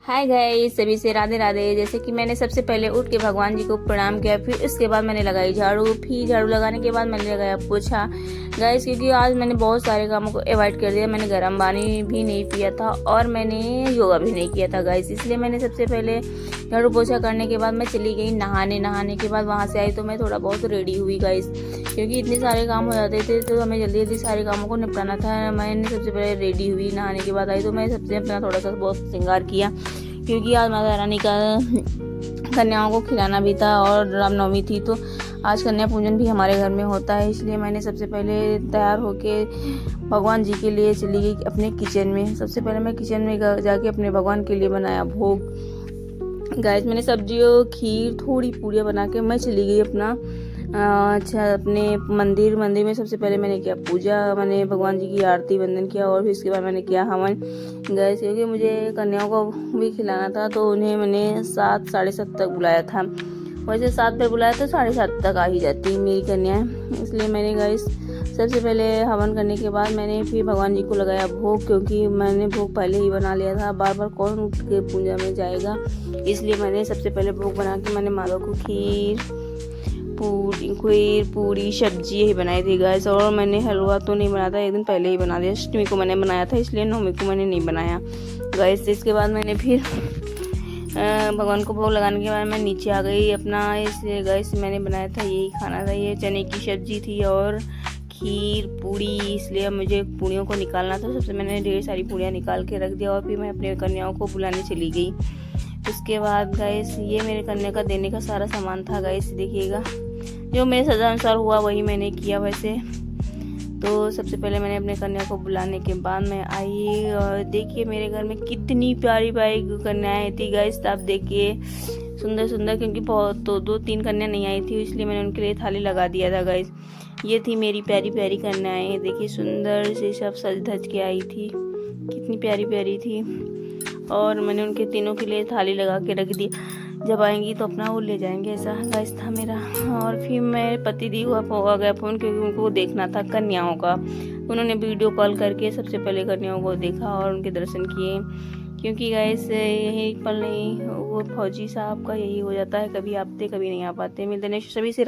Hi guys, सभी से राधे राधे। जैसे कि मैंने सबसे पहले उठ के भगवान जी को प्रणाम किया, फिर उसके बाद मैंने लगाई झाड़ू। फिर झाड़ू लगाने के बाद मैंने लगाया पोछा गाइस, क्योंकि आज मैंने बहुत सारे कामों को अवॉइड कर दिया। मैंने गर्म पानी भी नहीं पिया था और मैंने योगा भी नहीं किया था गाइस। इसलिए मैंने सबसे पहले झाड़ू पोछा करने के बाद मैं चली गई नहाने के बाद वहाँ से आई तो मैं थोड़ा बहुत रेडी हुई गाइस, क्योंकि इतने सारे काम हो जाते थे तो हमें जल्दी जल्दी सारे कामों को निपटाना था। मैंने सबसे पहले रेडी हुई, नहाने के बाद आई तो मैं सबसे अपना थोड़ा सा बहुत श्रृंगार किया, क्योंकि आज माता रानी का कन्याओं को खिलाना भी था और रामनवमी थी तो आज कन्या पूजन भी हमारे घर में होता है। इसलिए मैंने सबसे पहले तैयार होके भगवान जी के लिए चली गई अपने किचन में। सबसे पहले मैं किचन में जाके अपने भगवान के लिए बनाया भोग गाइस। मैंने सब्जियों, खीर, थोड़ी पूड़ियाँ बना के मैं चली गई अपने मंदिर में। सबसे पहले मैंने किया पूजा, मैंने भगवान जी की आरती वंदन किया और फिर उसके बाद मैंने किया हवन गैस, क्योंकि मुझे कन्याओं को भी खिलाना था तो उन्हें मैंने 7 साढ़े 7 तक बुलाया था। वैसे 7 पर बुलाया तो 7:30 तक आ ही जाती मेरी कन्याएं, इसलिए मैंने गैस सबसे पहले हवन करने के बाद मैंने फिर भगवान जी को लगाया भोग, क्योंकि मैंने भोग पहले ही बना लिया था, बार बार कौन उठ के पूजा में जाएगा। इसलिए मैंने सबसे पहले भोग बना के मैंने माता को खीर पूरी सब्जी यही बनाई थी गैस। और मैंने हलवा तो नहीं बनाया था, एक दिन पहले ही बना दिया। अष्टमी को मैंने बनाया था, इसलिए नवमी को मैंने नहीं बनाया गैस। इसके बाद मैंने फिर भगवान को भोग लगाने के बाद मैं नीचे आ गई अपना। इसे गैस मैंने बनाया था, यही खाना था, ये चने की सब्जी थी और खीर पूड़ी। इसलिए मुझे पूड़ियों को निकालना था। सबसे मैंने ढेर सारी पूड़ियाँ निकाल के रख दिया और फिर मैं अपने कन्याओं को बुलाने चली गई। उसके बाद गैस ये मेरे कन्या का देने का सारा सामान था गैस, देखिएगा जो मेरे सजा अनुसार हुआ वही मैंने किया। वैसे तो सबसे पहले मैंने अपने कन्या को बुलाने के बाद मैं आई और देखिए मेरे घर में कितनी प्यारी प्यारी कन्याएं थी गैस। आप देखिए सुंदर सुंदर, क्योंकि बहुत तो 2-3 कन्या नहीं आई थी इसलिए मैंने उनके लिए थाली लगा दिया था गैस। ये थी मेरी प्यारी प्यारी कन्याएं, देखिए सुंदर से सब सज धज के आई थी, कितनी प्यारी प्यारी थी। और मैंने उनके तीनों के लिए थाली लगा के रख दी, जब आएंगी तो अपना वो ले जाएंगे, ऐसा गैस था मेरा। और फिर मेरे पति दी हुआ आ गया फ़ोन, क्योंकि उनको देखना था कन्याओं का। उन्होंने वीडियो कॉल करके सबसे पहले कन्याओं को देखा और उनके दर्शन किए, क्योंकि गैस यही पल नहीं, वो फौजी साहब का यही हो जाता है, कभी आते कभी नहीं आ पाते। मिलते नहीं सभी से।